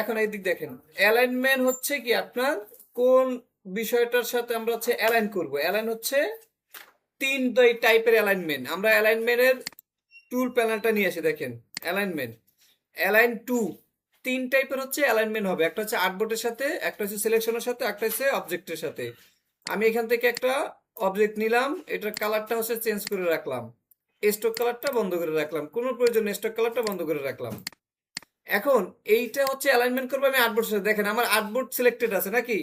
এখন এই দিক দেখেন, অ্যালাইনমেন্ট হচ্ছে কি আপনার কোন বিষয়টার সাথে আমরা হচ্ছে অ্যালাইন করব। অ্যালাইন হচ্ছে তিন টাইপের অ্যালাইনমেন্ট। আমরা অ্যালাইনমেন্টের টুল প্যানেলটা নিয়ে আসি, দেখেন অ্যালাইনমেন্ট, অ্যালাইন টু, তিন টাইপের হচ্ছে অ্যালাইনমেন্ট হবে। একটা হচ্ছে আর্টবোর্ডের সাথে, একটা হচ্ছে সিলেকশনের সাথে, একটা হচ্ছে অবজেক্টের সাথে। আমি এখান থেকে একটা অবজেক্ট নিলাম, এটার কালারটা হচ্ছে চেঞ্জ করে রাখলাম, স্টক কালারটা বন্ধ করে রাখলাম, কোনো প্রয়োজন স্টক কালারটা বন্ধ করে রাখলাম। এখন এইটা হচ্ছে অ্যালাইনমেন্ট করবো আমি আর্টবোর্ডের সাথে। দেখেন আমার আর্টবোর্ড সিলেক্টেড আছে নাকি,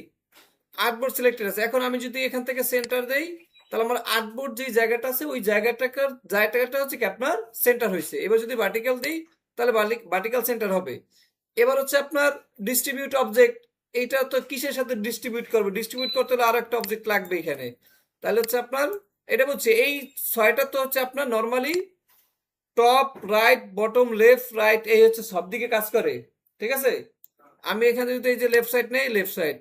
আর্টবোর্ড সিলেক্টেড আছে। এখন আমি যদি এখান থেকে সেন্টার দেই, তাহলে আমার আর্টবোর্ড যে জায়গাটা আছে ওই জায়গাটা হচ্ছে কি আপনার সেন্টার হয়েছে। এবার যদি ভার্টিক্যাল দিই তাহলে ভার্টিক্যাল সেন্টার হবে। এবার হচ্ছে আপনার ডিস্ট্রিবিউট অবজেক্ট, এইটা তো কিসের সাথে ডিস্ট্রিবিউট করবে, ডিস্ট্রিবিউট করতে হলে আরো একটা অবজেক্ট লাগবে এখানে। তাহলে হচ্ছে আপনার এটা বলছে এই ছয়টা তো হচ্ছে আপনার normally top right bottom left right এই হচ্ছে সব দিকে কাজ করে, ঠিক আছে। আমি এখানে যদি এই যে লেফট সাইড নেই, লেফট সাইড,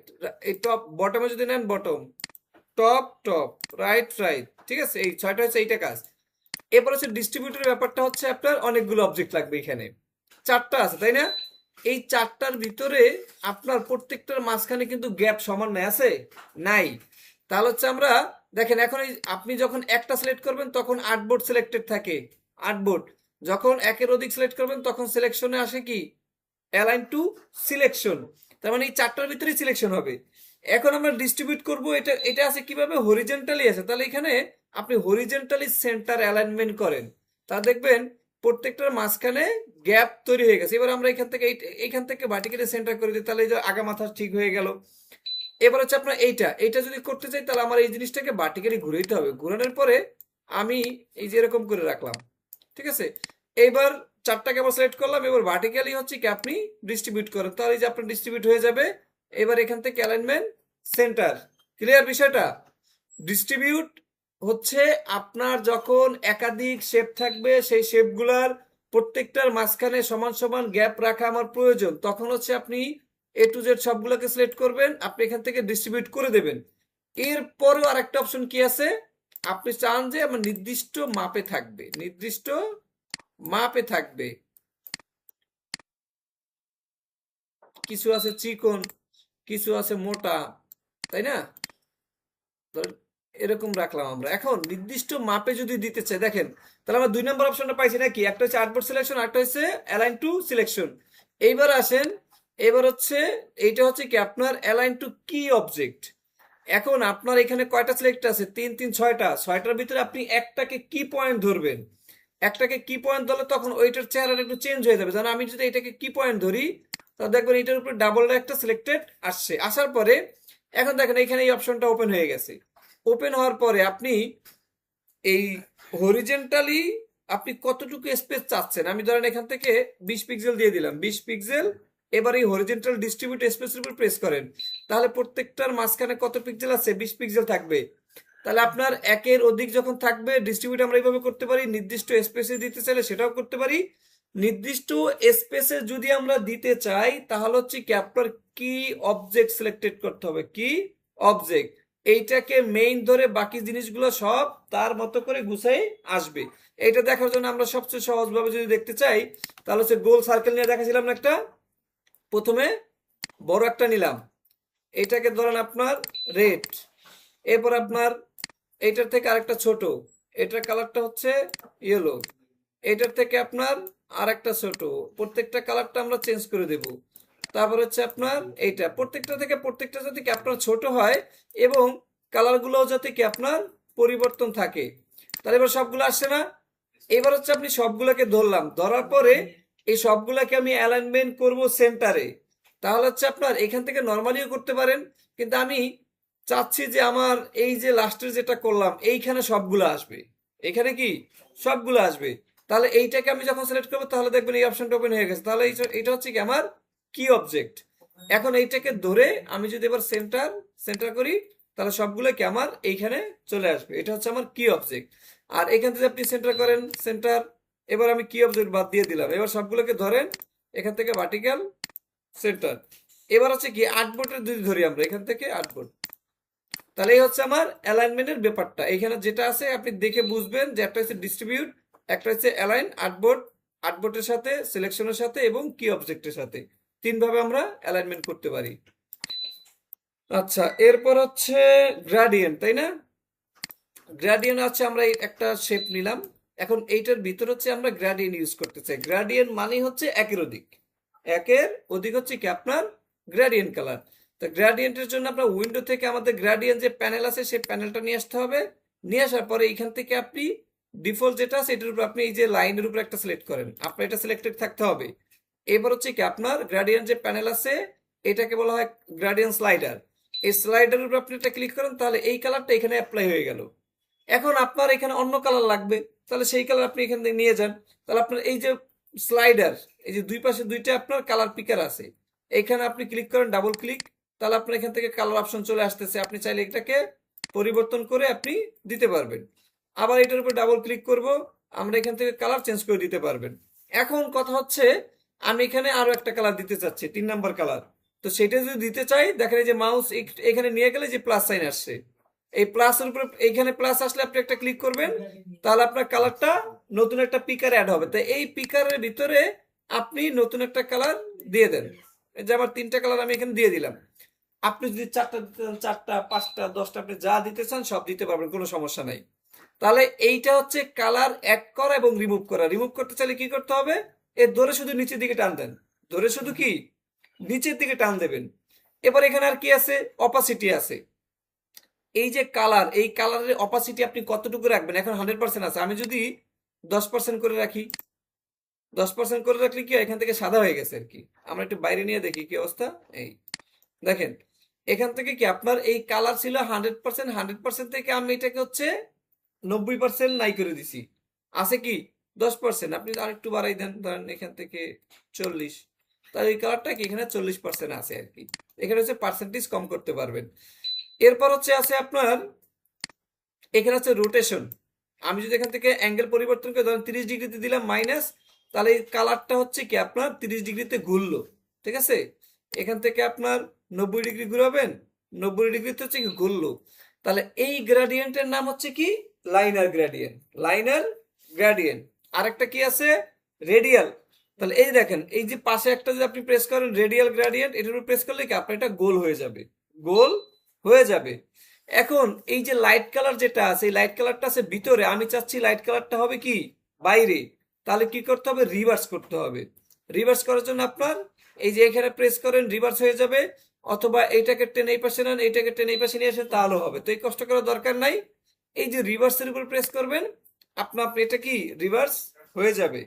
এই টপ বটমে যদি নেন bottom, top top right right, ঠিক আছে, এই ছয়টা হচ্ছে এইটা কাজ। এরপর হচ্ছে ডিস্ট্রিবিউটরের ব্যাপারটা হচ্ছে আপনার অনেকগুলো অবজেক্ট লাগবে, এখানে চারটা আছে তাই না। এই চারটার ভিতরে আপনার প্রত্যেকটার মাঝখানে কিন্তু গ্যাপ সমান নাই, আছে নাই। তাহলে হচ্ছে আমরা দেখেন এখন আপনি যখন একটা সিলেক্ট করবেন তখন আর্টবোর্ড সিলেক্টেড থাকে, আর্টবোর্ড। যখন একের অধিক সিলেক্ট করবেন তখন সিলেকশনে আসে কি অ্যালাইন টু সিলেকশন। তার মানে এই চারটার ভিতরেই সিলেকশন হবে। এখন আমরা ডিস্ট্রিবিউট করব, এটা এটা আছে কিভাবে, হরিজেন্টালি আছে। তাহলে এখানে আপনি হরিজেন্টালি সেন্টার অ্যালাইনমেন্ট করেন, তা দেখবেন প্রত্যেকটার মাঝখানে গ্যাপ তৈরি হয়ে গেছে। এবার আমরা এখান থেকে এইখান থেকে ভার্টিক্যালি সেন্টার করে দিই, তাহলে এই যে আগা মাথা ঠিক হয়ে গেল। এবার হচ্ছে আপনার এইটা যদি করতে চাই তাহলে আমার এই জিনিসটাকে ভার্টিক্যালি ঘুরাইতে হবে। ঘুরানোর পরে আমি এই যে এরকম করে রাখলাম, ঠিক আছে। এইবার চারটাকে আবার সিলেক্ট করলাম, এবার ভার্টিক্যালি হচ্ছে কি আপনি ডিস্ট্রিবিউট করেন, তাহলে এই যে আপনার ডিস্ট্রিবিউট হয়ে যাবে। এবার এখান থেকে অ্যালাইনমেন্ট সেন্টার, ক্লিয়ার বিষয়টা। ডিস্ট্রিবিউট হচ্ছে আপনার যখন একাধিক শেপ থাকবে সেই শেপগুলার প্রত্যেকটার মাঝখানে সমান সমান গ্যাপ রাখা আমার প্রয়োজন, তখন হচ্ছে আপনি এ টু জেড সবগুলোকে সিলেক্ট করবেন, আপনি এখান থেকে ডিস্ট্রিবিউট করে দেবেন। এরপরেও আরেকটা অপশন কি আছে, আপনি চান যে আমার নির্দিষ্ট মাপে থাকবে, নির্দিষ্ট মাপে থাকবে, কিছু আছে চিকন, কিছু আছে মোটা, তাই না। ধরেন এরকম রাখলাম আমরা। এখন নির্দিষ্ট মাপে যদি দিতে চাই, দেখেন তাহলে আমরা দুই নম্বর অপশনটা পাইছি নাকি, একটা হচ্ছে আর্টবোর্ড সিলেকশন, একটা হচ্ছে অ্যালাইন টু সিলেকশন। এইবার আসেন, এবার হচ্ছে এইটা হচ্ছে কি আপনার অ্যালাইন টু কি অবজেক্ট। এখন আপনার এখানে কয়টা সিলেক্ট আছে, তিন তিন ছয়টা, ছয়টার ভিতরে আপনি একটাকে কি পয়েন্ট ধরবেন। একটাকে কি পয়েন্ট ধরলে তখন ওইটার চেহারাটা একটু চেঞ্জ হয়ে যাবে। যেন আমি যদি এটাকে কি পয়েন্ট ধরি, তাহলে দেখবেন এটার উপরে ডাবল একটা সিলেক্টেড আসছে। আসার পরে এখন দেখেন এখানে এই অপশনটা ওপেন হয়ে গেছে। ওপেন হওয়ার পরে আপনি এই হরিজেন্টালি আপনি কতটুকু স্পেস চাচ্ছেন, আমি ধরেন এখান থেকে 20 পিক্সেল দিয়ে দিলাম, 20 পিক্সেল। এবার এই হরিজেন্টাল ডিস্ট্রিবিউট স্পেসের উপর প্রেস করেন, তাহলে প্রত্যেকটার মাঝখানে কত পিক্সেল আছে, 20 পিক্সেল থাকবে। তাহলে আপনার একের অধিক যখন থাকবে ডিস্ট্রিবিউট আমরা এইভাবে করতে পারি, নির্দিষ্ট স্পেসে দিতে চাইলে সেটাও করতে পারি। নির্দিষ্ট স্পেসে যদি আমরা দিতে চাই তাহলে হচ্ছে কি আপনার কি অবজেক্ট সিলেক্টেড করতে হবে, কি অবজেক্ট, এইটাকে মেইন ধরে বাকি জিনিসগুলো সব তার মতো করে গুছাই আসবে। এটা দেখার জন্য আমরা সবচেয়ে সহজভাবে যদি দেখতে চাই তাহলে হচ্ছে গোল সার্কেল নিয়ে দেখাছিলাম না একটা, প্রথমে বড় একটা নিলাম, এটাকে ধরেন আপনার রেড, এরপর আপনার এইটার থেকে আরেকটা ছোট, এটার কালারটা হচ্ছে ইয়েলো, এটার থেকে আপনার আরেকটা ছোট, প্রত্যেকটা কালারটা আমরা চেঞ্জ করে দেব। তারপর হচ্ছে আপনার এইটা, প্রত্যেকটা থেকে প্রত্যেকটা যাতে কি আপনার ছোট হয় এবং কালারগুলোও যাতে কি আপনার পরিবর্তন থাকে। তাহলে এবার সবগুলো আসছে না। এবার হচ্ছে আপনি সবগুলোকে ধরলাম, ধরার পরে এই সবগুলোকে আমি অ্যালাইনমেন্ট করব সেন্টারে। তাহলে হচ্ছে আপনার এখান থেকে নর্মালিও করতে পারেন, কিন্তু আমি চাচ্ছি যে আমার এই যে লাস্টের যেটা করলাম এইখানে সবগুলো আসবে, এখানে কি সবগুলো আসবে। তাহলে এইটাকে আমি যখন সিলেক্ট করবো তাহলে দেখবেন এই অপশনটা ওপেন হয়ে গেছে। তাহলে এইটা হচ্ছে কি আমার কি অবজেক্ট। এখন এইটাকে ধরে আমি যদি এবার সেন্টার সেন্টার করি তাহলে সবগুলো কি আমার এইখানে চলে আসবে, এটা হচ্ছে আমার কি অবজেক্ট। আর এখান থেকে আপনি সেন্টার করেন সেন্টার, এবার আমি কি অবজেক্ট বাদ দিয়ে দিলাম, এবার সবগুলোকে ধরেন এখান থেকে ভার্টিক্যাল সেন্টার। এবার হচ্ছে কি আর্টবোর্ডের যদি ধরি আমরা এখান থেকে আর্টবোর্ড, তাহলে এই হচ্ছে আমার অ্যালাইনমেন্টের ব্যাপারটা। এখানে যেটা আছে আপনি দেখে বুঝবেন যে একটা হচ্ছে ডিস্ট্রিবিউট, একটা হচ্ছে অ্যালাইন, আর্টবোর্ড, আর্টবোর্ডের সাথে সিলেকশনের সাথে এবং কি অবজেক্টের সাথে, তিনভাবে আমরা অ্যালাইনমেন্ট করতে পারি। আচ্ছা, এরপর হচ্ছে গ্রাডিয়েন্ট, তাই না? গ্রাডিয়েন্ট আছে, আমরা একটা শেপ নিলাম। এখন এইটার ভিতর হচ্ছে আমরা গ্রাডিয়েন্ট ইউজ করতে চাই। গ্রাডিয়েন্ট মানে হচ্ছে একের অধিক, একের অধিক হচ্ছে কি আপনার গ্রাডিয়েন্ট কালার। তো গ্রাডিয়েন্টের জন্য আপনার উইন্ডো থেকে আমাদের গ্রাডিয়েন্ট যে প্যানেল আছে সেই প্যানেলটা নিয়ে আসতে হবে। নিয়ে আসার পরে এইখান থেকে আপনি ডিফল্ট যেটা আছে এটার উপর আপনি এই যে লাইনের উপর একটা সিলেক্ট করেন, আপনার এটা সিলেক্টেড থাকতে হবে। এবার হচ্ছে কি আপনার গ্রাডিয়েন্ট যে প্যানেল আছে এটাকে বলা হয় গ্রাডিয়েন্ট স্লাইডার। এই স্লাইডারের উপর আপনি এটা ক্লিক করেন, তাহলে এই কালারটা এখানে অ্যাপ্লাই হয়ে গেল। এখন আপনার এখানে অন্য কালার লাগবে, তাহলে সেই কালার আপনি এখান থেকে নিয়ে যান। তাহলে আপনার এই যে স্লাইডার, এই যে দুই পাশে দুইটা আপনার কালার পিকার আছে, এখানে আপনি ক্লিক করেন ডাবল ক্লিক, তাহলে আপনার এখান থেকে কালার অপশন চলে আসতেছে। আপনি চাইলে এটাকে পরিবর্তন করে আপনি দিতে পারবেন। আবার এটার উপর ডাবল ক্লিক করব, আমরা এখান থেকে কালার চেঞ্জ করে দিতে পারবেন। এখন কথা হচ্ছে আমি এখানে আরো একটা কালার দিতে চাচ্ছি, 3 নাম্বার কালার। তো সেটা যদি দিতে চাই, দেখেন এই যে মাউস এখানে নিয়ে গেলে যে প্লাস সাইন আসছে, এই প্লাসের উপরে এইখানে প্লাস আসলে আপনি একটা ক্লিক করবেন, তাহলে আপনার কালারটা নতুন একটা পিকার অ্যাড হবে। তো এই পিকারের ভিতরে আপনি নতুন একটা কালার দিয়ে দেন। এই যে আমার 3টা কালার আমি এখানে দিয়ে দিলাম। আপনি যদি 4টা দিতে চান, 4টা 5টা 10টা আপনি যা দিতে চান সব দিতে পারবেন, কোনো সমস্যা নাই। তাহলে এইটা হচ্ছে কালার অ্যাড করা এবং রিমুভ করা। রিমুভ করতে চাইলে কি করতে হবে, ধরে শুধু নিচের দিকে টান দেন, ধরে শুধু কি নিচের দিকে টান দেবেন। এবার এখানে আর কি আছে, অপাসিটি আছে। এই যে কালার, এই কালারের অপাসিটি আপনি কতটুকু রাখবেন। এখন 100% আছে, আমি যদি 10% করে রাখি, 10% করে রাখলে কি এখান থেকে সাদা হয়ে গেছে আর কি। আমরা একটু বাইরে নিয়ে দেখি কি অবস্থা। এই দেখেন, এখান থেকে কি আপনার এই কালার ছিল 100%, 100% থেকে আমি এটাকে হচ্ছে 90% নাই করে দিছি। আছে কি 10%, আপনি আর একটু বাড়াই দেন, ধরেন এখান থেকে 40, তাহলে এই কালারটা কি এখানে 40% আছে আর কি। এখানে হচ্ছে পার্সেন্টেজ কম করতে পারবেন। এরপর হচ্ছে আছে আপনার এখানে হচ্ছে রোটেশন। আমি যদি এখান থেকে অ্যাঙ্গেল পরিবর্তন করে ধরেন 30 ডিগ্রিতে দিলাম মাইনাস, তাহলে এই কালারটা হচ্ছে কি আপনার 30 ডিগ্রিতে ঘুরলো, ঠিক আছে। এখান থেকে আপনার 90 ডিগ্রি ঘুরাবেন, 90 ডিগ্রিতে হচ্ছে কি ঘুরলো। তাহলে এই গ্রেডিয়েন্টের নাম হচ্ছে কি লাইনার গ্রেডিয়েন্ট, লাইনার গ্রেডিয়েন্ট। আরেকটা কি আছে রেডিয়াল। তাহলে এই দেখেন, এই যে পাশে একটা যদি আপনি প্রেস করেন রেডিয়াল গ্রেডিয়েন্ট, এটার উপর প্রেস করলে কি আপনার এটা গোল হয়ে যাবে, গোল হয়ে যাবে। এখন এই যে লাইট কালার যেটা আছে, এই লাইট কালারটা আছে ভিতরে, আমি চাচ্ছি লাইট কালারটা হবে কি বাইরে। তাহলে কি করতে হবে, রিভার্স করতে হবে। রিভার্স করার জন্য আপনার এই যে এখানে প্রেস করেন রিভার্স হয়ে যাবে, অথবা এইটাকে টেন এই পাশে নেন, এইটাকে টেন এই পাশে নিয়ে আসেন, তাহলেও হবে। তো এই কষ্ট করার দরকার নাই, এই যে রিভার্সের উপর প্রেস করবেন, আপনার এটা কি রিভার্স হয়ে যাবে।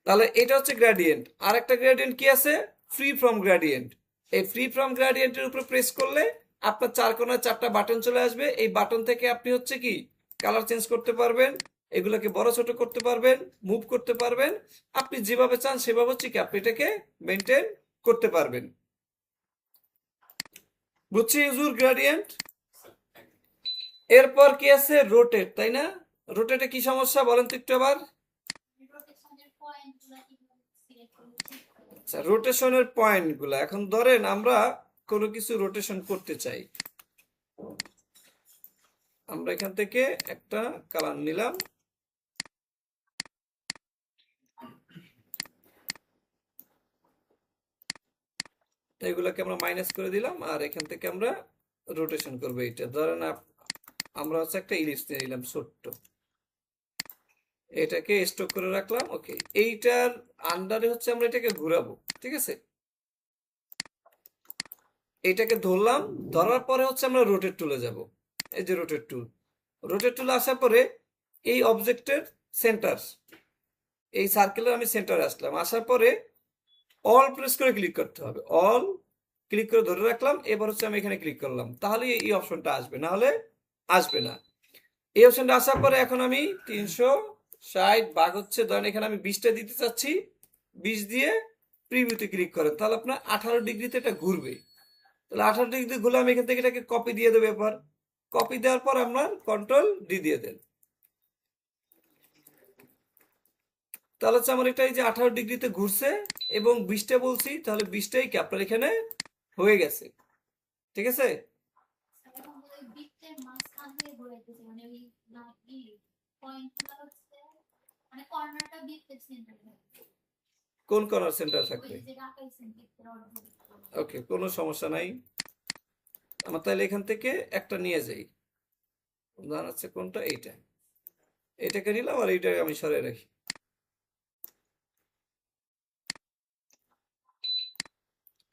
তাহলে এটা হচ্ছে গ্রেডিয়েন্ট। আর একটা গ্রেডিয়েন্ট কি আছে, ফ্রি ফ্রম গ্রেডিয়েন্ট। এই ফ্রি ফ্রম গ্রেডিয়েন্টের উপর প্রেস করলে আপনার চার কোণায় 4টা বাটন চলে আসবে। এই বাটন থেকে আপনি হচ্ছে কি কালার চেঞ্জ করতে পারবেন, এগুলোকে বড় ছোট করতে পারবেন, মুভ করতে পারবেন। আপনি যেভাবে চান সেভাবে হচ্ছে কি আপনি এটাকে মেনটেন করতে পারবেন। বুঝছি ইউজুর গ্রেডিয়েন্ট। এরপর কি আছে রোটেট, তাই না? রোটেটে কি সমস্যা বলেন তো একটু আবার। আচ্ছা, রোটেশনের পয়েন্ট গুলা, এখন ধরেন আমরা কোনো কিছু রোটেশন করতে চাই, আমরা এখান থেকে একটা কালার নিলাম, এগুলাকে আমরা মাইনাস করে দিলাম, আর এখান থেকে আমরা রোটেশন করবো। এটা ধরেন আমরা হচ্ছে একটা ইলিপস নিয়ে নিলাম ছোট্ট, এটাকে স্টক করে রাখলাম। ওকে, এইটার আন্ডারে হচ্ছে আমরা এটাকে ঘুরাবো, ঠিক আছে। এইটাকে ধরলাম, ধরার পরে হচ্ছে আমরা রোটেট টুলে যাব। এই যে রোটেট টুল, রোটেট টুলে আসার পরে এই অবজেক্টের সেন্টার, এই সার্কেলের আমি সেন্টারে আসলাম। আসার পরে অল প্রেস করে ক্লিক করতে হবে, অল ক্লিক করে ধরে রাখলাম। এবার হচ্ছে আমি এখানে ক্লিক করলাম, তাহলে এই অপশনটা আসবে, না হলে আসবে না। এই অপশনটা আসার পরে এখন আমি 360 ভাগ হচ্ছে ধরেন এখানে আমি 20টা দিতে চাচ্ছি, 20 দিয়ে প্রিভিউতে ক্লিক করেন, তাহলে আপনার 18 ডিগ্রিতে এটা ঘুরবে। তাহলে 18 ডিগ্রিতে ঘুরলে আমি এখান থেকে এটাকে কপি দিয়ে দেবো। এবার কপি দেওয়ার পর আপনার কন্ট্রোল ডি দিয়ে দেন, তাহলে হচ্ছে আমার এটা এই যে 18 ডিগ্রিতে ঘুরছে এবং 20টা বলছি, তাহলে 20টাই কি আপনার এখানে হয়ে গেছে, ঠিক আছে। কোন কর্নার সেন্টার থাকবে? ওকে, কোনো সমস্যা নাই। আমরা তাহলে এখান থেকে একটা নিয়ে যাই। উদাহরণ আছে কোনটা? এইটা, এটাকে নিলাম আর এইটাকে আমি সরিয়ে রাখি।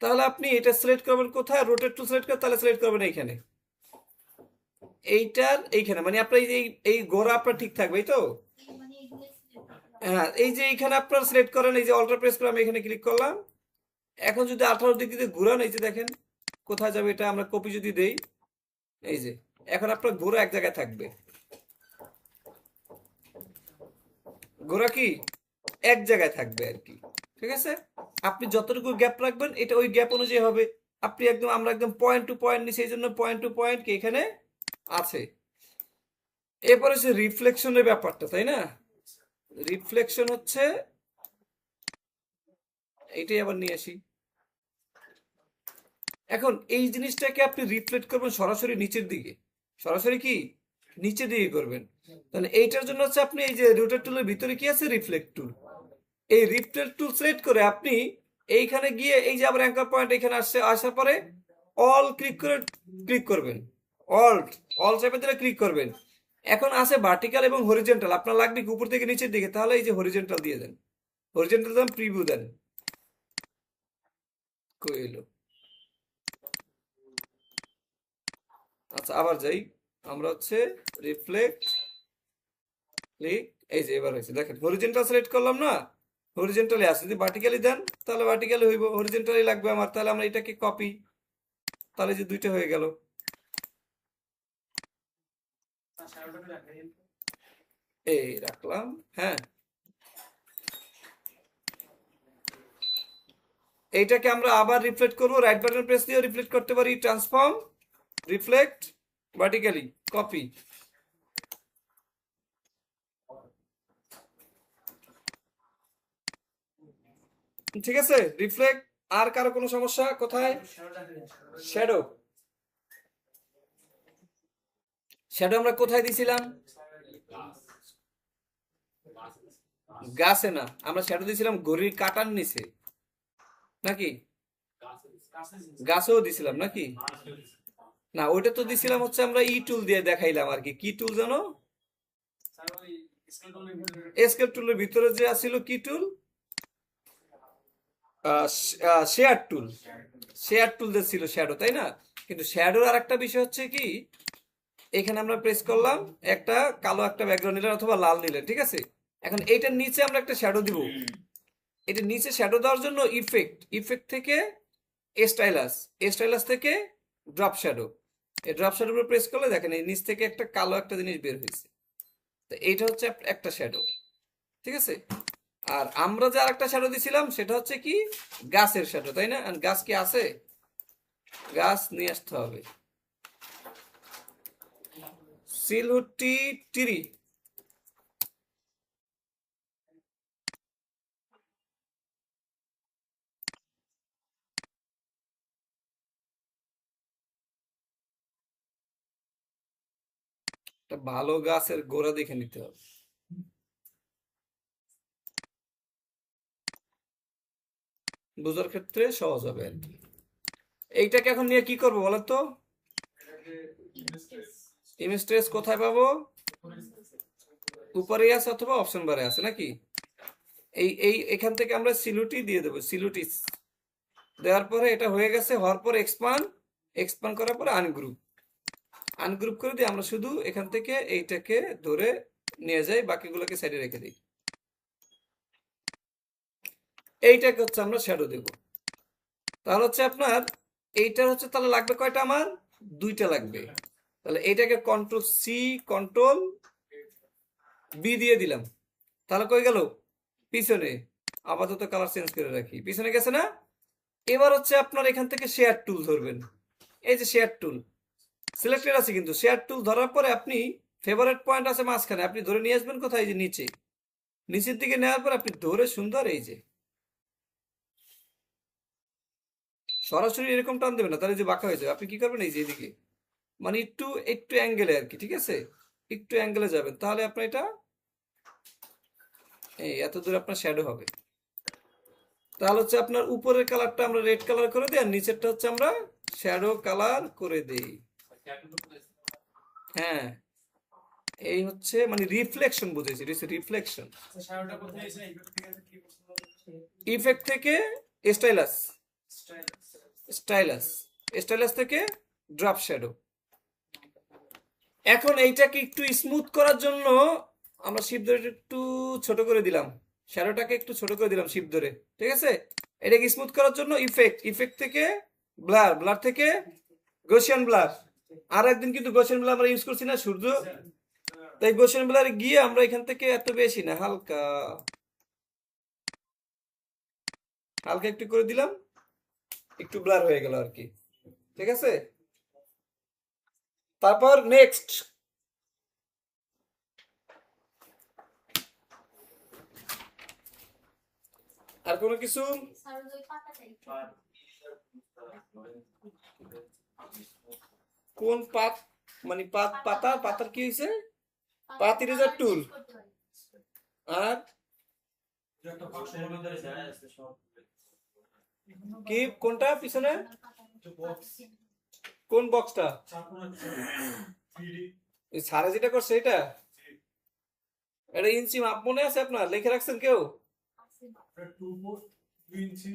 তাহলে আপনি এটা সিলেক্ট করবেন কোথায়? রোটেট টু সিলেক্ট করে তাহলে সিলেক্ট করবেন এইখানে, এইটার এইখানে, মানে আপনার এই গোড়া আপনার ঠিক থাকবে, এই তো। হ্যাঁ, এই যে এইখানে আপনার সিলেক্ট করেন, এই যে অল্টার প্রেস করে আমি এখানে ক্লিক করলাম। এখন যদি 18 ডিগ্রিতে ঘুরান, এই যে দেখেন কোথায় যাবে এটা। আমরা কপি যদি দেই, এই যে এখন আপনার ঘোরা এক জায়গায় থাকবে। ঘোরা কি এক জায়গায় থাকবে আর কি, ঠিক আছে। আপনি যতটুকু গ্যাপ রাখবেন এটা ওই গ্যাপ অনুযায়ী হবে। আপনি একদম, আমরা একদম পয়েন্ট টু পয়েন্ট নিছি, এই জন্য পয়েন্ট টু পয়েন্ট কি এখানে আছে। এরপরে হচ্ছে রিফ্লেকশনের ব্যাপারটা, তাই না? রিফ্লেকশন হচ্ছে এইটাই, আবার নিয়ে আসি। এখন এই জিনিসটাকে আপনি রিফ্লেক্ট করবেন সরাসরি নিচের দিকে, সরাসরি কি নিচের দিকে করবেন। তাহলে এইটার জন্য হচ্ছে আপনি এই যে রোটেট টুলের ভিতরে কি আছে? রিফ্লেক্ট টুল। এই রিফ্লেক্ট টুল সিলেক্ট করে আপনি এইখানে গিয়ে এই যে আবার অ্যাঙ্কার পয়েন্ট এখানে আসছে, আসার পরে অল ক্লিক করে ক্লিক করবেন, অল চাপে দিলে ক্লিক করবেন। এখন আছে ভার্টিক্যাল এবং হরিজেন্টাল, আপনার লাগবে কি উপর থেকে নিচের দিকে, তাহলে এই যে হরিজেন্টাল দিয়ে দেন, হরিজেন্টাল দেন, প্রিভিউ দেন। কই এলো? আচ্ছা, আবার যাই। আমরা হচ্ছে রিফ্লেক্ট ক্লিক, এই যে এবার হয়েছে, দেখেন হরিজেন্টাল সিলেক্ট করলাম না, হরিজেন্টালি আসে। যদি ভার্টিক্যালি দেন তাহলে ভার্টিক্যালি হইব, হরিজেন্টালি লাগবে আমার। তাহলে আমরা এটাকে কপি, তাহলে যে দুইটা হয়ে গেল। এই রাখলাম, হ্যাঁ। এইটাকে আমরা আবার রিফ্লেক্ট করব, রাইট বাটন প্রেস দিয়ে রিফ্লেক্ট করতে পারি, ট্রান্সফর্ম, রিফ্লেক্ট, ভার্টিক্যালি, কপি। ঠিক আছে, রিফ্লেক্ট। আর কারো কোনো সমস্যা? কোথায়? শ্যাডো, শ্যাডো আমরা কোথায় দিছিলাম? গাছে না, আমরা শ্যাডো দিছিলাম ঘড়ির কাটার নিচে, নাকি? গাছেও দিছিলাম নাকি? না, ওইটা তো দিছিলাম হচ্ছে আমরা ই টুল দিয়ে দেখাইলাম আর কি। কি টুল জানো? এসকেপ টুলের ভিতরে যে আছিল কি টুল? শেয়ার টুল, শেয়ার টুল যে ছিল শ্যাডো, তাই না? কিন্তু শ্যাডোর আর একটা বিষয় হচ্ছে কি, এখানে আমরা প্রেস করলাম, একটা কালো একটা ব্যাকগ্রাউন্ড নিলেন অথবা লাল নিলেন, ঠিক আছে। এখন এইটার নিচে আমরা একটা শ্যাডো দিব। এটা নিচে শ্যাডো দেওয়ার জন্য ইফেক্ট, ইফেক্ট থেকে স্টাইলাস, স্টাইলাস থেকে ড্রপ শ্যাডো। এই ড্রপ শ্যাডোর উপর প্রেস করলে দেখেন এই নিচ থেকে একটা কালো একটা জিনিস বের হয়েছে। তো এইটা হচ্ছে একটা শ্যাডো, ঠিক আছে। আর আমরা যে আরেকটা শ্যাডো দিছিলাম সেটা হচ্ছে কি গাছের শ্যাডো, তাই না? গাছ কি আছে? গাছ নিয়ে আসতে হবে। সিলহুটি টিরি, একটা ভালো গাছের গোড়া দেখে নিতে হবে। বোঝার ক্ষেত্রে সহজ হবে আর কি। এইটাকে এখন নিয়ে কি করবো বলো তো? ইমেজ ট্রেস কোথায় পাবো? উপরে আছে অথবা অপশন বারে আছে নাকি? এখান থেকে আমরা সিলুটি দিয়ে দেবো, সিলুটিস দেওয়ার পরে এটা হয়ে গেছে। হওয়ার পরে এক্সপান্ড, এক্সপান্ড করার পরে আনগ্রুপ, আনগ্রুপ করে দিয়ে আমরা শুধু এখান থেকে এইটাকে ধরে নিয়ে যাই, বাকিগুলোকে সাইডে রেখে দিই। এইটাকে হচ্ছে আমরা শ্যাডো দেব। তাহলে হচ্ছে আপনার এইটার হচ্ছে তাহলে লাগবে কয়টা? আমার দুইটা লাগবে। তাহলে এইটাকে কন্ট্রোল সি, কন্ট্রোল বি দিয়ে দিলাম। তাহলে কই গেল? পিছনে। আপাতত কালার চেঞ্জ করে রাখি, পিছনে গেছে না? এবার হচ্ছে আপনার এখান থেকে শেয়ার টুল ধরবেন। এই যে শেয়ার টুল সিলেক্টেড আছে, কিন্তু শেয়ার টুল ধরার পরে আপনি ফেভারিট পয়েন্ট আছে মাঝখানে, আপনি ধরে নিয়ে আসবেন কোথায়? যে নিচে, নিচের দিকে নেওয়ার পর আপনি ধরে সুন্দর এই যে সরাসরি এরকম টান দেবেন না, তাহলে যে বাঁকা হয়ে যাবে। আপনি কি করবেন? এই যে এদিকে, মানে একটু একটু অ্যাঙ্গেলে আর কি, ঠিক আছে। একটু অ্যাঙ্গেলে যাবেন, তাহলে আপনার এটা এই এত দূর আপনার শ্যাডো হবে। তাহলে হচ্ছে আপনার উপরের কালারটা আমরা রেড কালার করে দিই আর নিচেরটা হচ্ছে আমরা শ্যাডো কালার করে দিই। হ্যাঁ, এই হচ্ছে মানে রিফ্লেকশন বুঝেছি, রিফ্লেকশন। ইফেক্ট থেকে স্টাইলাস, স্টাইলাস, স্টাইলাস থেকে ড্রপ শ্যাডো। এখন এইটাকে একটু স্মুথ করার জন্য আমরা শিপ ধরে একটু ছোট করে দিলাম, শ্যাডোটাকে একটু ছোট করে দিলাম শিপ ধরে, ঠিক আছে। এটাকে স্মুথ করার জন্য ইফেক্ট, ইফেক্ট থেকে ব্লার, ব্লার থেকে গসিয়ান ব্লার। আর একদিন কিন্তু গসিয়ান ব্লার আমরা ইউজ করছি না সূর্য, তাই গসিয়ান ব্লারে গিয়ে আমরা এখান থেকে এত বেশি না, হালকা হালকা একটু করে দিলাম, একটু ব্লার হয়ে গেল আর কি, ঠিক আছে। তারপর নেক্সট আর কোনো কিছু? কোন পাত মানে পাতা, পাতার কি হয়েছে? পাত ইরেজার টুল আর কি কোনটা পিছনে কোন বক্সটা? সারা যেটা করছে এটা, এটা ইঞ্চি মাপ মনে আছে আপনার? লিখে রাখছেন কেউ?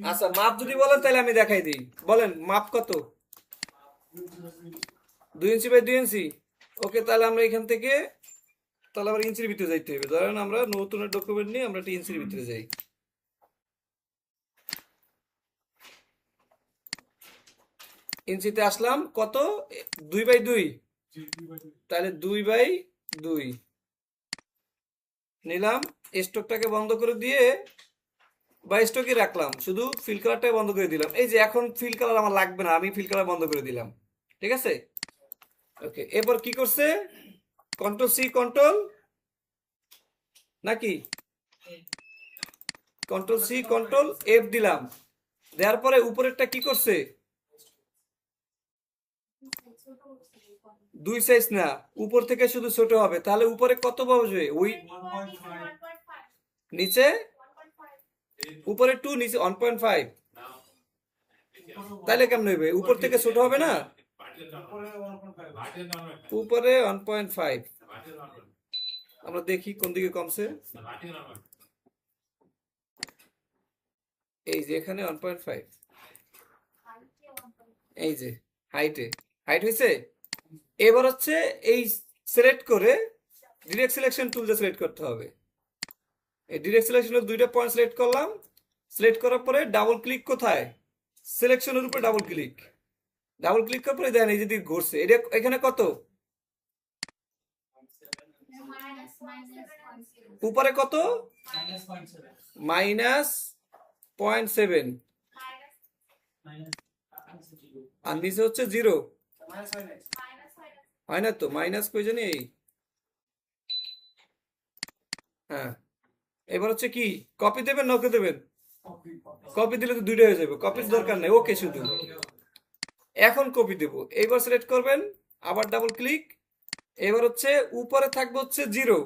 আচ্ছা মাপ যদি বলেন তাহলে আমি দেখাই দিই, বলেন মাপ কত? 2 ইঞ্চি বাই 2 ইঞ্চি। ওকে, তাহলে আমরা এখান থেকে তাহলে আবার ইঞ্চির ভিতরে যাইতে হবে। ধরেন আমরা নতুন ডকুমেন্ট নিয়ে আমরা একটা ইঞ্চির ভিতরে যাই, ইঞ্চিতে আসলাম কত? 2 বাই 2, তাহলে 2 বাই 2 নিলাম। স্টকটাকে বন্ধ করে দিয়ে বা স্টকে রাখলাম, শুধু ফিল কালারটাকে বন্ধ করে দিলাম। এই যে এখন ফিল কালার আমার লাগবে না, আমি ফিল কালার বন্ধ করে দিলাম, ঠিক আছে। ওকে, এরপর কি করছে? কন্ট্রোল সি কন্ট্রোল নাকি কন্ট্রোল সি কন্ট্রোল এফ দিলাম, দেওয়ার পরে উপরেরটা কি করছে? 2 সাইজ না, উপর থেকে শুধু ছোট হবে, তাহলে উপরে কত বসবে? ওই নিচে উপরে 2, নিচে 1.5, তাহলে কেমন হইবে? উপর থেকে ছোট হবে না? উপরে 1.5, আমরা দেখি কোন দিকে কমছে। এই যে এখানে 1.5, এই যে হাইটে হাইট হয়েছে। এবার হচ্ছে এই সিলেক্ট করে ডিরেক্ট সিলেকশন টুল দিয়ে সিলেক্ট করতে হবে। এই ডিরেক্ট সিলেকশনের 2টা পয়েন্ট সিলেক্ট করলাম, সিলেক্ট করার পরে ডাবল ক্লিক, কোথায়? সিলেকশনের উপরে ডাবল ক্লিক, ডাবল ক্লিক করার পরে দেখেন এই যে দিক ঘুরছে। এটা এখানে কত? উপরে কত? -0.7, আর নিচে হচ্ছে 0, হয় না তো? মাইনাস কই জানি এই, হ্যাঁ। এবার হচ্ছে কি কপি দেবেন না ওকে দেবেন? কপি দিলে তো 2টা হয়ে যাবে, কপির দরকার নেই, ওকে শুধু। এখন কপি দেব, এইবার সিলেক্ট করবেন, আবার ডাবল ক্লিক। এবার হচ্ছে উপরে থাকবে হচ্ছে 0,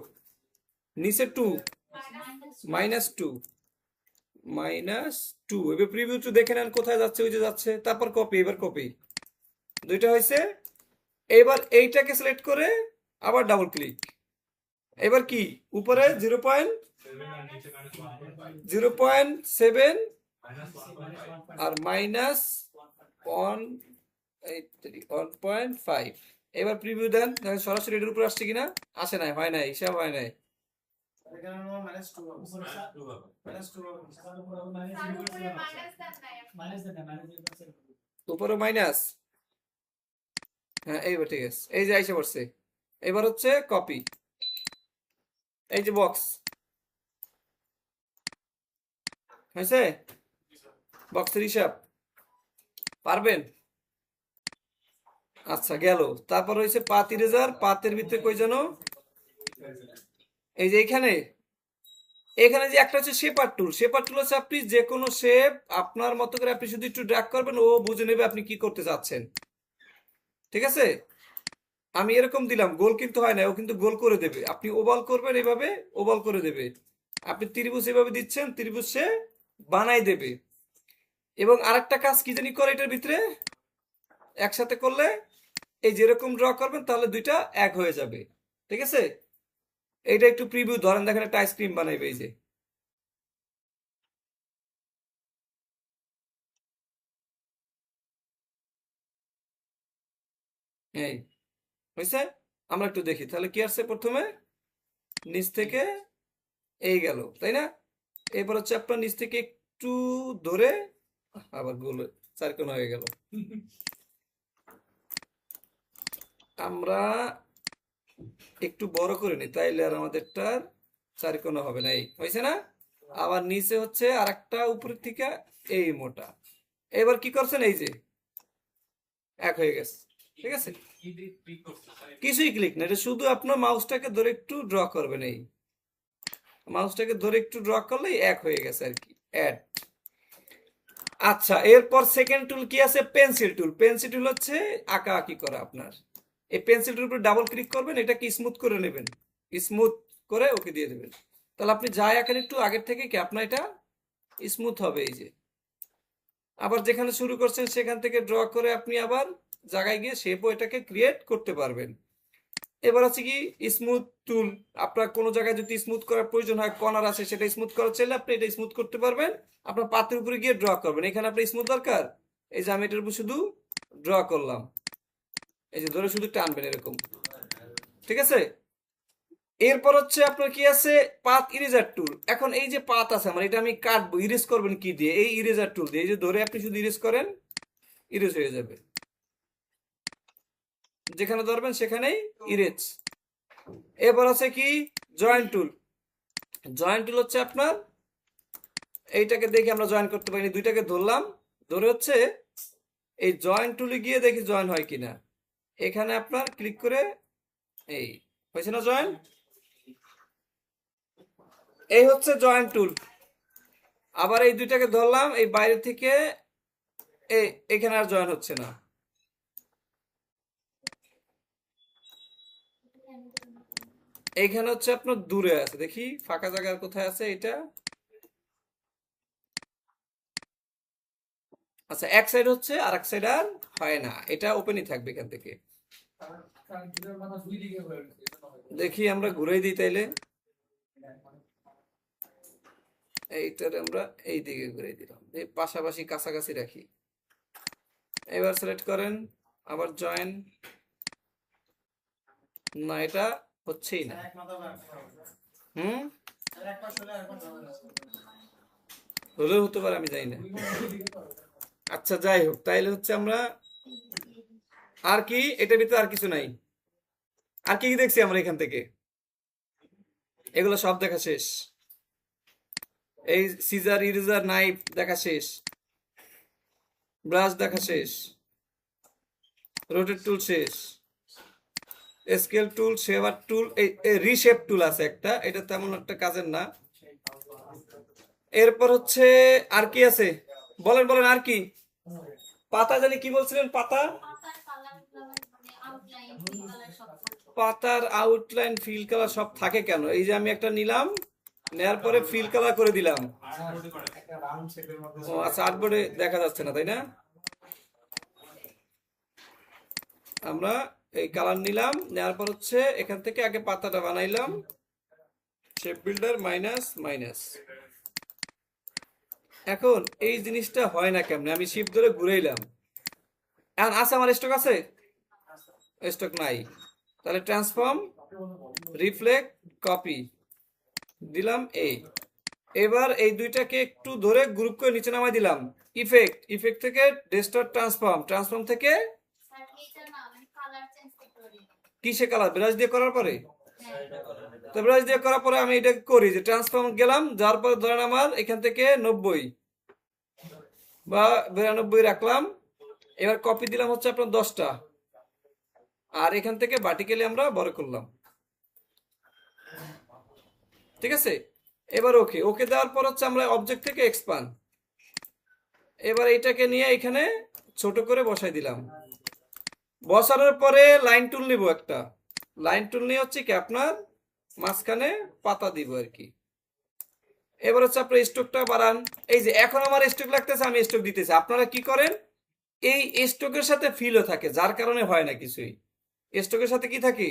নিচে 2, -2, -2। এবার প্রিভিউ টু দেখে নেন কোথায় যাচ্ছে, ওই যে যাচ্ছে। তারপর কপি, এবার কপি, 2টা হয়েছে। এবার এইটাকে সিলেক্ট করে আবার ডাবল ক্লিক। এবার কি উপরে 0.7 আর -1.5। এবার প্রিভিউ দেন, দেখেন সরাসরি এটার উপর আসছে কিনা। আসে নাই, হয় নাই, হিসাব হয় নাই। উপরে মাইনাস, হ্যাঁ এইবার ঠিক আছে, এই যে আইসা পড়ছে। এবার হচ্ছে কপি, এই যে বক্স হয়েছে, বক্সের হিসাব পারবেন? আচ্ছা গেল। তারপর হয়েছে পাত ইরেজার, পাতের ভিতরে কই যেন, এই যে এখানে, এখানে যে একটা হচ্ছে শেপার টুল। শেপার টুল হচ্ছে আপনি যে কোনো শেপ আপনার মতো করে আপনি শুধু একটু ড্র্যাগ করবেন, ও বুঝে নেবে আপনি কি করতে চাচ্ছেন, ঠিক আছে। আমি এরকম দিলাম, গোল কিন্তু হয় না, ও কিন্তু গোল করে দেবে। আপনি ওভাল করবেন এভাবে, ওভাল করে দেবে। আপনি ত্রিভুজ এভাবে দিচ্ছেন, ত্রিভুজ সে বানাই দেবে। এবং আরেকটা কাজ কি জানি করে এটার ভিতরে একসাথে করলে এই যেরকম ড্র করবেন তাহলে দুইটা এক হয়ে যাবে। ঠিক আছে, এইটা একটু প্রিভিউ ধরেন, দেখেন একটা আইসক্রিম বানাইবে এই যে। এই হয়েছে, আমরা একটু দেখি তাহলে কি আসছে। প্রথমে নিচ থেকে এই গেল, তাই না? এরপর হচ্ছে আপনার নিচ থেকে একটু ধরে আবার গোল চারকোণ হয়ে গেল। আমরা একটু বড় করে নিই, তাইলে আর আমাদেরটার চারকোনা হবে না। এই হয়েছে না? আবার নিচে হচ্ছে আর একটা উপরের থেকে এই মোটা। এবার কি করছেন, এই যে এক হয়ে গেছে। ঠিক আছে, কিছুই ক্লিক না, এটা শুধু আপনার মাউসটাকে ধরে একটু ড্র করবেন। এই মাউসটাকে ধরে একটু ড্র করলেই এক হয়ে গেছে আর কি, অ্যাড। আচ্ছা, এরপর সেকেন্ড টুল কি আছে? পেন্সিল টুল। পেন্সিল টুল হচ্ছে আঁকা আঁকি করা। আপনার এই পেন্সিল টুল উপরে ডাবল ক্লিক করবেন, এটাকে স্মুথ করে নেবেন, স্মুথ করে ওকে দিয়ে দেবেন। তাহলে আপনি যাই আঁকেন একটু আগের থেকে কি আপনার এটা স্মুথ হবে। এই যে আবার যেখানে শুরু করছেন সেখান থেকে ড্র করে আপনি আবার জায়গায় গিয়ে শেপও এটাকে ক্রিয়েট করতে পারবেন। এবার আছে কি স্মুথ টুল। আপনার কোনো জায়গায় যদি স্মুথ করার প্রয়োজন হয়, কর্নার আছে, সেটা স্মুথ করার চাইলে আপনি এটা স্মুথ করতে পারবেন। আপনার পাতের উপরে গিয়ে ড্র করবেন, এখানে আপনার স্মুথ দরকার, এই যে আমি এটার উপর শুধু ড্র করলাম, এই যে ধরে শুধু টানবেন এরকম। ঠিক আছে, এরপর হচ্ছে আপনার কি আছে? পাত ইরেজার টুল। এখন এই যে পাত আছে আমার, এটা আমি কাটবো, ইরেজ করবেন কি দিয়ে? এই ইরেজার টুল দিয়ে। এই যে ধরে আপনি শুধু ইরেজ করেন, ইরেজ হয়ে যাবে, যেখানে ধরবেন সেখানেই ইরেজ। এবার আছে কি? জয়েন্ট টুল। জয়েন্ট টুল হচ্ছে আপনার এইটাকে দেখে আমরা জয়েন করতে পারি, দুইটাকে ধরলাম, ধরে হচ্ছে এই জয়েন্ট টুলে গিয়ে দেখি জয়েন হয় কিনা। এখানে আপনার ক্লিক করে এই হয়েছে না জয়েন? এই হচ্ছে জয়েন্ট টুল। আবার এই দুইটাকে ধরলাম, এই বাইরে থেকে এখানে আর জয়েন হচ্ছে না। এইখানে হচ্ছে আপনার দূরে আছে, দেখি ফাঁকা জায়গা কোথায় আছে এটা। আচ্ছা, এক সাইড হচ্ছে আর এক সাইড আর হয় না, এটা ওপেনই থাকবে এখান থেকে। দেখি আমরা ঘুরাই দিই তাইলে, এইটার আমরা এই দিকে ঘুরে দিলাম, এই পাশাপাশি কাছাকাছি রাখি। এবার সিলেক্ট করেন, আবার জয়েন। না, এটা হচ্ছেই না। হুম, হলেও হতে পারে, আমি জানি না। আচ্ছা, যাই হোক, তাইলে হচ্ছে আমরা আর কি এটার ভিতরে আর কিছু নাই। আর কি কি দেখছি আমরা এখান থেকে? এগুলো সব দেখা শেষ। এই সিজার, ইরেজার, নাইফ দেখা শেষ, ব্রাশ দেখা শেষ, রোটেট টুল শেষ, স্কেল টুল, শেভার টুল, এই রিশেপ টুল আছে একটা, এটা তেমন একটা কাজের না। এরপর হচ্ছে আর কি আছে? বলেন বলেন আর কি? পাতা জানি কি বলছিলেন? পাতা, পাতার আউটলাইন, ফিল কালার সব থাকে কেন? এই যে আমি একটা নিলাম, নেয়ার পরে ফিল কালার করে দিলাম। ও আচ্ছা, আর্টবোর্ডে দেখা যাচ্ছে না, তাই না? আমরা এই কালার নিলাম, নেওয়ার পর হচ্ছে এখান থেকে আগে পাতাটা বানাইলাম, শেপ বিল্ডার মাইনাস মাইনাস। এখন এই জিনিসটা হয় না কেমনে? আমি শিফট ধরে ঘুরাইলাম, এখন আছে আমার স্টক আছে? স্টক নাই। তাহলে ট্রান্সফর্ম, রিফ্লেক্ট, কপি দিলাম এই। এবার এই দুইটাকে একটু ধরে গ্রুপ করে নিচে নামাই দিলাম। ইফেক্ট, ইফেক্ট থেকে ডেস্কটপ ট্রান্সফর্ম, ট্রান্সফর্ম থেকে কিসে কালার? ব্রাশ দিয়ে করার পরে, তো ব্রাশ দিয়ে করার পরে আমি এটা করি যে ট্রান্সফর্ম গেলাম, যার পরে ধরেন আমার এখান থেকে 90 বা 92 রাখলাম। এবার কপি দিলাম হচ্ছে আপনার 10টা, আর এখান থেকে ভার্টিক্যালি আমরা বড় করলাম। ঠিক আছে, এবার ওকে, ওকে দেওয়ার পর হচ্ছে আমরা অবজেক্ট থেকে এক্সপান্ড। এবার এটাকে নিয়ে এখানে ছোট করে বসাই দিলাম। বসানোর পরে লাইন টুল নিব একটা, লাইন টুল নিয়ে হচ্ছে কি আপনার মাঝখানে পাতা দিব আর কি। এবার হচ্ছে আপনার স্ট্রোকটা বাড়ান। এই যে এখন আমার স্ট্রোক লাগতেছে, আমি স্ট্রোক দিতেছি। আপনারা কি করেন, এই স্ট্রোকের সাথে ফিলও থাকে, যার কারণে হয় না কিছুই। স্ট্রোকের সাথে কি থাকে,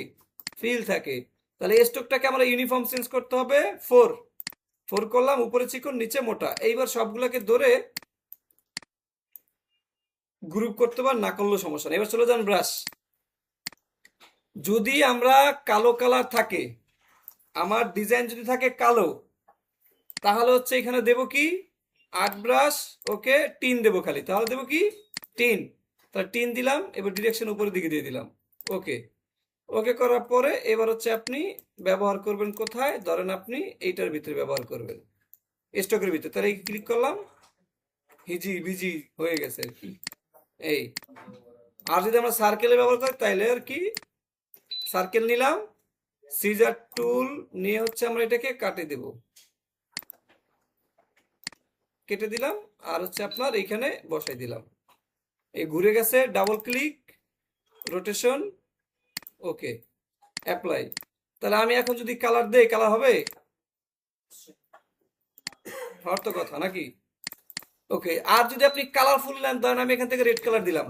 ফিল থাকে। তাহলে স্ট্রোকটাকে আমরা ইউনিফর্ম চেঞ্জ করতে হবে। 4 করলাম, উপরে চিকন নিচে মোটা। এইবার সবগুলোকে ধরে গ্রুপ করতে পার, না করলেও সমস্যা নেই। এবার চলে যান ব্রাশ। যদি আমরা কালো কালার থাকে, আমার ডিজাইন যদি থাকে কালো, তাহলে হচ্ছে এখানে দেব কি, আর্ট ব্রাশ, ওকে, টিন দেবো খালি। তাহলে দেবো কি, টিন। তাহলে টিন দিলাম, এবার ডিরেকশন উপরের দিকে দিয়ে দিলাম। ওকে, ওকে করার পরে এবার হচ্ছে আপনি ব্যবহার করবেন কোথায়, ধরেন আপনি এইটার ভিতরে ব্যবহার করবেন, স্টকের ভিতরে। তাহলে ক্লিক করলাম, হিজি বিজি হয়ে গেছে আর কি। এই, আর যদি আমরা সার্কেলে ব্যবহার করি তাইলে আর কি, সার্কেল নিলাম, সিজার টুল নিয়ে হচ্ছে আমরা এটাকে কাটে দেব, কেটে দিলাম, আর হচ্ছে আপনার এইখানে বসাই দিলাম। এই ঘুরে গেছে, ডাবল ক্লিক, রোটেশন, ওকে, অ্যাপ্লাই। তাহলে আমি এখন যদি কালার দেই, কালার হবে, হওয়ার তো কথা নাকি। ওকে, আর যদি আপনি কালারফুল নেন, ধরেন আমি এখান থেকে রেড কালার দিলাম।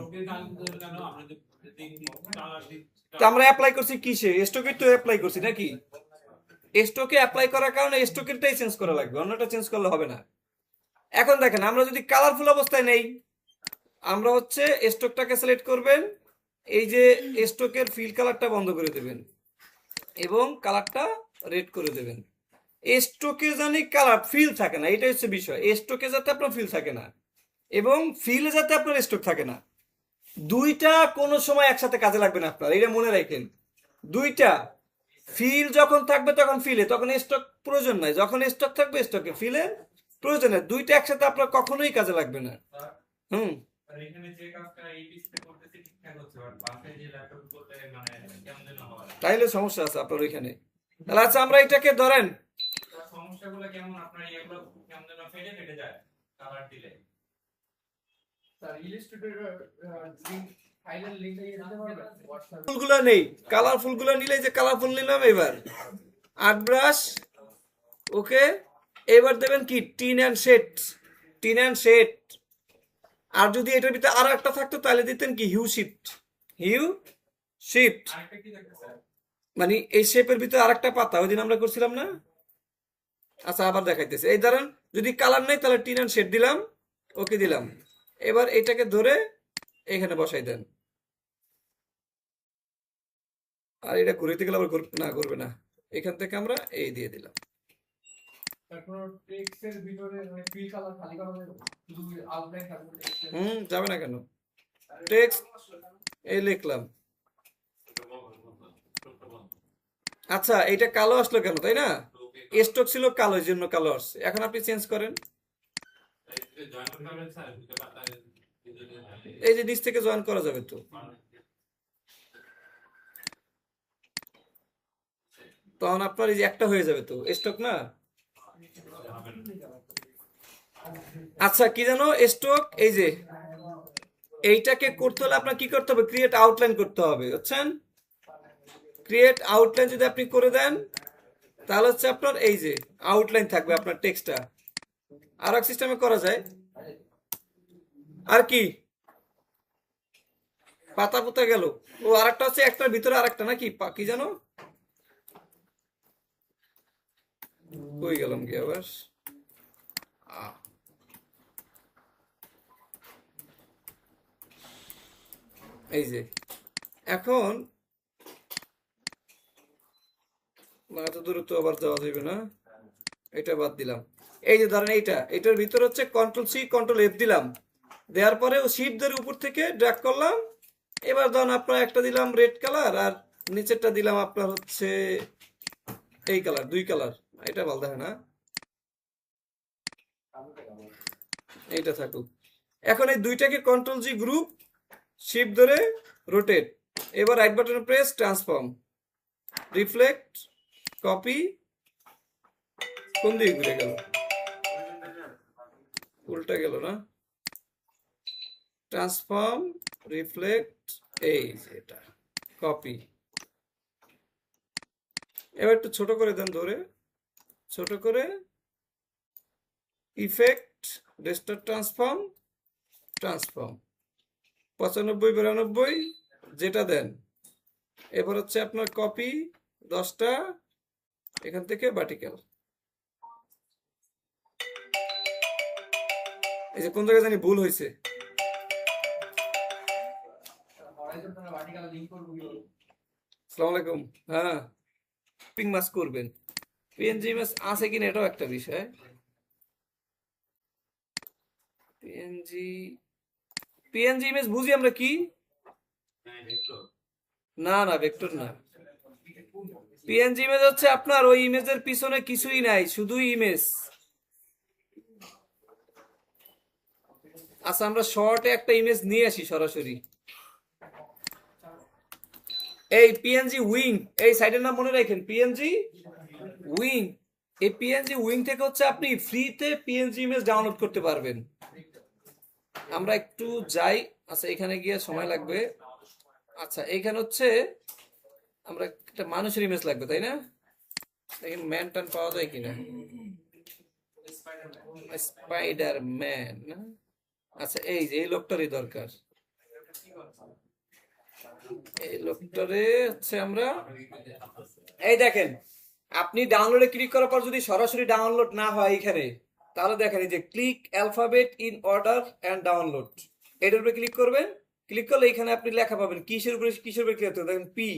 তো আমরা অ্যাপ্লাই করছি কিসে, স্টকে তো অ্যাপ্লাই করছি নাকি। স্টকে অ্যাপ্লাই করার কারণে স্টকেরটাই চেঞ্জ করা লাগবে, অন্যটা চেঞ্জ করলে হবে না। এখন দেখেন, আমরা যদি কালারফুল অবস্থায় নেই, আমরা হচ্ছে স্টকটাকে সিলেক্ট করবেন, এই যে স্টকের ফিল কালারটা বন্ধ করে দেবেন এবং কালারটা রেড করে দেবেন। স্টকে জানি কালার ফিল থাকে না, এটা হচ্ছে বিষয়। স্টকে যাতে আপনার ফিল থাকে না এবং ফিলে যাতে আপনার স্টক থাকে না, দুইটা কোনো সময় একসাথে কাজে লাগবে না আপনার, এটা মনে রাখেন। দুইটা, ফিল যখন থাকবে তখন ফিলে, তখন স্টক প্রয়োজন নাই, যখন স্টক থাকবে স্টকে, ফিলে প্রয়োজন নাই। দুইটা একসাথে আপনার কখনোই কাজে লাগবে না। হুম, তাইলে সমস্যা আছে আপনার ওইখানে। তাহলে আচ্ছা, আমরা এটাকে ধরেন, ফুলগুলো নেই, কালারফুল গুলো নিলে, যে কালারফুল নিলাম। এবার আর্ট ব্রাশ, ওকে, এবার দেবেন কি, tin and shed, tin and shed. আর যদি এটার ভিতরে আরো একটা থাকতো তাহলে দিতেন কি, হিউ শিফট, হিউ শিফট। মানে এই শেপের ভিতরে আরেকটা পাতা ওই দিন আমরা করছিলাম না। আচ্ছা, আবার দেখাইতেছে। এই ধরেন যদি কালার নেই তাহলে টিন অ্যান্ড শেড দিলাম, ওকে দিলাম। এবার এটাকে ধরে এখানে বসাই দেন। আর এটা ঘুরাইতে গেলে আবার না, করবে না। এখান থেকে আমরা এই দিয়ে দিলাম। যাবে না কেন, টেক্সট এই লিখলাম। আচ্ছা, এটা কালো আসলো কেন, তাই না, স্টক ছিল কালো, এই জন্য কালো আসছে। এখন আপনি চেঞ্জ করেন, এই যে নিচ থেকে জয়েন করা যাবে তো। তখন আপনার এই যে একটা হয়ে যাবে তো, স্টক না। আচ্ছা, কি জানো, স্টক, এই যে এইটাকে করতে হলে আপনার কি করতে হবে, ক্রিয়েট আউটলাইন করতে হবে, বুঝছেন। ক্রিয়েট আউটলাইন যদি আপনি করে দেন, তাহলে হচ্ছে আপনার এই যে আউটলাইন থাকবে আপনার টেক্সটটা। আর এক সিস্টেমে করা যায়, আর কি, পাতা পুতা গেল। ও আরেকটা হচ্ছে, একটার ভিতরে আরেকটা নাকি, কি জানো, কই গেলাম কি আবার। আহ, এই যে এখন এত দূরত্ব আবার যাওয়া যাবে না, এটা বাদ দিলাম। এই যে ধরেন এটার ভিতর হচ্ছে কন্ট্রোল সি কন্ট্রোল এফ দিলাম, দেওয়ার পরে শিপ ধরে উপর থেকে ড্র্যাগ করলাম। এবার ধরেন আপনার একটা দিলাম রেড কালার, আর নিচেরটা দিলাম আপনার হচ্ছে এই কালার, দুই কালার। এটা ভালো দেখে না, এইটা থাকুক। এখন এই দুইটাকে কন্ট্রোল জি গ্রুপ, শিপ ধরে রোটেট। এবার right button press, transform, reflect, copy, কোন দিকে ঘুরে গেল, উল্টা গেল না, ট্রান্সফর্ম, রিফ্লেক্ট, এই যে এটা কপি। এবার একটু ছোট করে দেন, ধরে ছোট করে ইফেক্ট, ডেস্কটপ ট্রান্সফর্ম, ট্রান্সফর্ম 95 92 যেটা দেন। এবার হচ্ছে আপনার কপি 10টা এখান থেকে ভার্টিক্যাল। এই যে কোন জায়গায় জানি ভুল হয়েছে। আসসালামু আলাইকুম। হ্যাঁ, পিং মাস করবেন। পিএনজি ইমেজ আছে কিনা এটাও একটা বিষয়। পিএনজি পিএনজি ইমেজ বুঝি আমরা কি? না না, ভেক্টর না। পিএনজি ইমেজ হচ্ছে আপনার ওই ইমেজের পিছনে কিছুই নাই, শুধুই ইমেজ। আচ্ছা, আমরা শর্টে একটা ইমেজ নিয়ে আসি সরাসরি। এই পিএনজি উইং, এই সাইডের নাম মনে রাখেন, পিএনজি উইং। এই পিএনজি উইং থেকে হচ্ছে আপনি ফ্রিতে পিএনজি ইমেজ ডাউনলোড করতে পারবেন। আমরা একটু যাই। আচ্ছা, এখানে গিয়ে সময় লাগবে। আচ্ছা, এইখানে হচ্ছে আমরা একটা মানুষের ইমেজ লাগবে, তাই না? দেখেন ম্যান টান পাওয়া যায় কিনা। Spider man. আচ্ছা, এই যে এই লোকটারই দরকার। এই লোকটারে হচ্ছে আমরা, এই দেখেন, আপনি ডাউনলোডে ক্লিক করার পর যদি সরাসরি ডাউনলোড না হয় এখানে, তাহলে দেখেন এই যে click alphabet in order and download, এটার উপরে ক্লিক করবেন। ক্লিক করলে এখানে আপনি লেখা পাবেন কিসের উপরে ক্লিক করতে, দেখেন পি।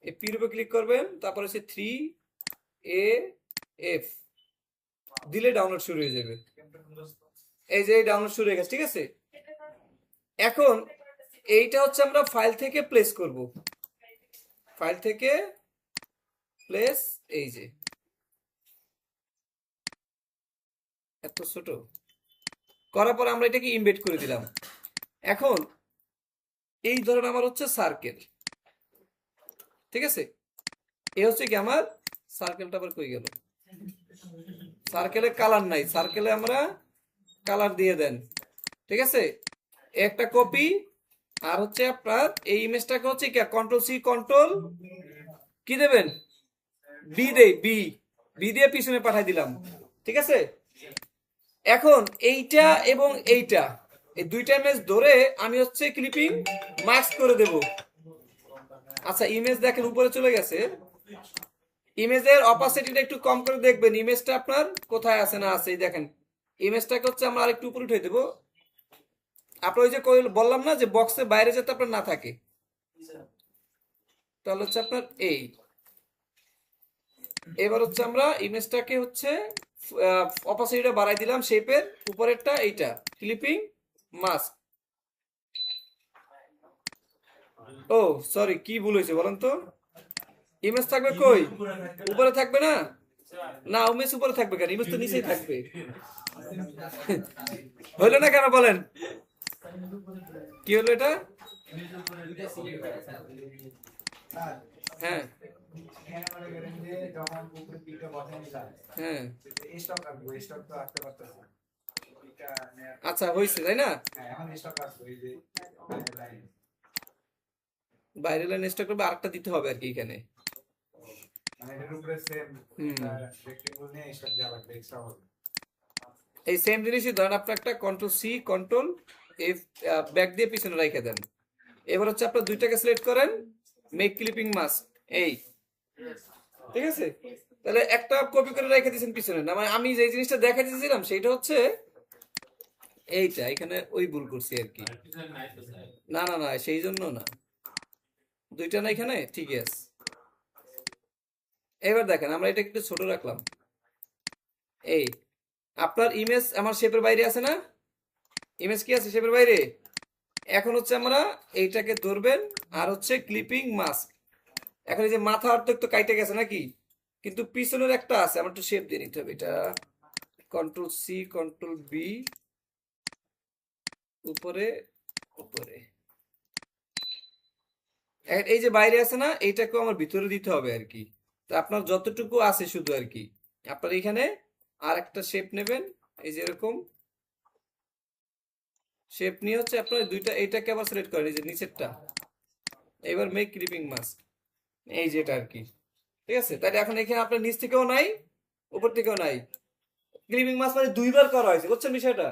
এই পির উপরে ক্লিক করবেন, তারপর হচ্ছে 3AF দিলে ডাউনলোড শুরু হয়ে যাবে। এই যে ডাউনলোড শুরু হয়ে গেছে, ঠিক আছে। এখন এইটা হচ্ছে আমরা ফাইল থেকে প্লেস করব। ফাইল থেকে প্লেস, এই যে এত ছোট করার পর আমরা এটাকে ইমবেড করে দিলাম। এখন এই ধরেন আমার হচ্ছে সার্কেল, ঠিক আছে। এই হচ্ছে কি আমার সার্কেলটা, আবার কই গেল? সার্কেলে কালার নাই, সার্কেলে আমরা কালার দিয়ে দেন, ঠিক আছে। একটা কপি, আর হচ্ছে আপনার এই ইমেজটাকে হচ্ছে কি কন্ট্রোল সি কন্ট্রোল কি দেবেন, বি দেই, বি বি দিয়ে পিছনে পাঠাই দিলাম, ঠিক আছে। এখন এইটা এবং এইটা, এই দুইটা ইমেজ ধরে আমি হচ্ছে ক্লিপিং মাস্ক করে দেব। আচ্ছা, ইমেজ দেখেন উপরে চলে গেছে। ইমেজের অপাসিটিটা একটু কম করে দেখবেন ইমেজটা আপনার কোথায় আছে না আছে। দেখেন ইমেজটাকে হচ্ছে আমরা আরেকটু উপরে উঠে দেবো। আপনার ওই যে বললাম না যে বক্সের বাইরে যাতে আপনার না থাকে, তাহলে হচ্ছে আপনার এই। এবার হচ্ছে আমরা ইমেজটাকে হচ্ছে অপাসিটিটা বাড়াই দিলাম, শেপের উপরেরটা এইটা ক্লিপিং মাস্ক। ও সরি, কি ভুল হয়েছে বলেন তো? ইমেজ থাকবে কই? উপরে থাকবে না? না, ইমেজ উপরে থাকবে কেন? ইমেজ তো নিচেই থাকবে। হইলো না কেন বলেন? কি হলো এটা? হ্যাঁ হ্যাঁ, আচ্ছা হয়েছে তাই না। বাইরে লাইন স্টক করবে, আরেকটা দিতে হবে আর কি এখানে। এই সেম জিনিসই ধরেন আপনি একটা control C control F back দিয়ে পিছনে রেখে দেন। এবার হচ্ছে আপনার দুইটাকে সিলেক্ট করেন, মেক ক্লিপিং মাস্ক, এই, ঠিক আছে। তাহলে একটা কপি করে রেখে দিয়েছেন পিছনে, না মানে আমি যে জিনিসটা দেখা দিয়েছিলাম সেটা হচ্ছে এইটা, এখানে ওই ভুল করছি আর কি। না না না, সেই জন্য না, দুইটা না এখানে, ঠিক আছে। এবার দেখেন আমরা এটা একটু ছোট রাখলাম। এই আপনার ইমেজ আমার শেপের বাইরে আছে না? ইমেজ কি আছে শেপের বাইরে? এখন হচ্ছে আমরা এইটাকে ধরবেন, আর হচ্ছে ক্লিপিং মাস্ক। এখন এই যে মাথা অর্ধেক তো কাইটে গেছে নাকি, কিন্তু পিছনের একটা আছে, আমার একটু শেপ দিয়ে নিতে হবে। এটা কন্ট্রোল সি কন্ট্রোল বি, উপরে উপরে। এই যে বাইরে আছে না, এইটাকেও আমার ভিতরে দিতে হবে আর কি। তো আপনার যতটুকু আছে শুধু আর কি, আপনার এখানে আর একটা শেপ নেবেন, এই যে এরকম শেপ নিয়ে হচ্ছে আপনার দুইটা, এইটাকে আবার সিলেক্ট করেন, এই যে নিচেরটা। এবার মেক ক্লিপিং মাস্ক, এই যেটা আর কি, ঠিক আছে। তাহলে এখন এখানে আপনার নিচ থেকেও নাই, উপর থেকেও নাই, ক্লিপিং মাস্ক মানে দুইবার করা হয়েছে, বুঝছেন বিষয়টা?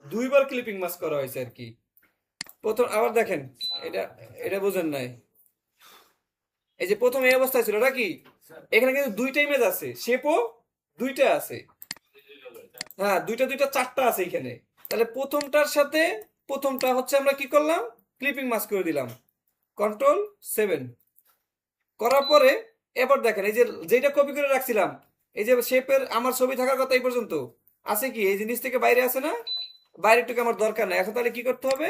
দুইবার ক্লিপিং মাস্ক করা হয়েছে আর কি। প্রথম আবার দেখেন, এটা এটা বুঝেন নাই। এই যে প্রথম এই অবস্থায় ছিল নাকি, এখানে কিন্তু দুইটা ইমেজ আছে, শেপও দুইটা আছে। হ্যাঁ, দুইটা দুইটা চারটা আছে এখানে। তাহলে প্রথমটার সাথে প্রথমটা হচ্ছে আমরা কি করলাম, ক্লিপিং মাস্ক করে দিলাম, Ctrl+7 করার পরে এবার দেখেন এই যে যেটা কপি করে রাখছিলাম, এই যে শেপের আমার ছবি থাকার কথা এই পর্যন্ত আছে কি, এই জিনিস থেকে বাইরে আছে না, বাইরেটুকু আমার দরকার নাই। এখন তাহলে কি করতে হবে,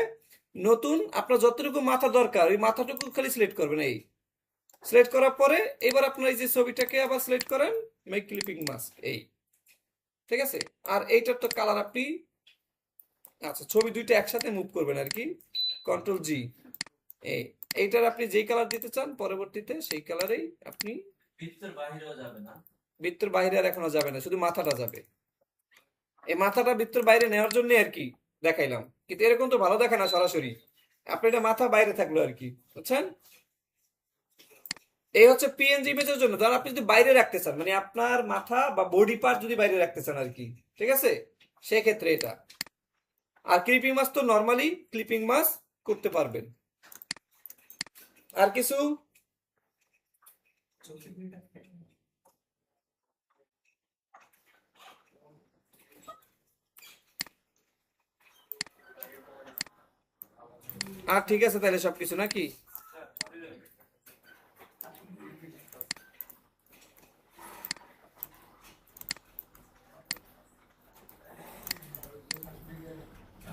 নতুন আপনার যতটুকু মাথা দরকার ওই মাথাটুকু খালি সিলেক্ট করবেন। এই সিলেক্ট করার পরে এবার আপনার এই যে ছবিটাকে আবার সিলেক্ট করেন, মেক ক্লিপিং মাস্ক, এই ঠিক আছে। আর এইটার তো কালার আপনি, আচ্ছা ছবি দুইটা একসাথে মুভ করবেন আর কি, Ctrl+G। এই এইটার আপনি যেই কালার দিতে চান পরবর্তীতে সেই কালারেই আপনি, বৃত্তের বাইরেও যাবে না। বৃত্তের বাইরে আর এখনো যাবে না, শুধু মাথাটা যাবে। এই মাথাটা বৃত্তের বাইরে নেওয়ার জন্য আর কি দেখাইলাম, কিন্তু এরকম তো ভালো দেখে না সরাসরি, আপনি এটা মাথা বাইরে থাকলো আর কি, বুঝছেন? এই হচ্ছে পিএনজি ইমেজের জন্য, ধর আপনি যদি বাইরে রাখতে চান, মানে আপনার মাথা বা বডি পার্ট যদি বাইরে রাখতে চান আর কি, ঠিক আছে, সেক্ষেত্রে এটা। আর ক্লিপিং মাস্ক তো নর্মালি ক্লিপিং মাস্ক করতে পারবেন। আর কিছু, আর ঠিক আছে তাহলে সবকিছু নাকি?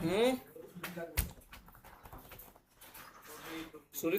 হুম, শুরু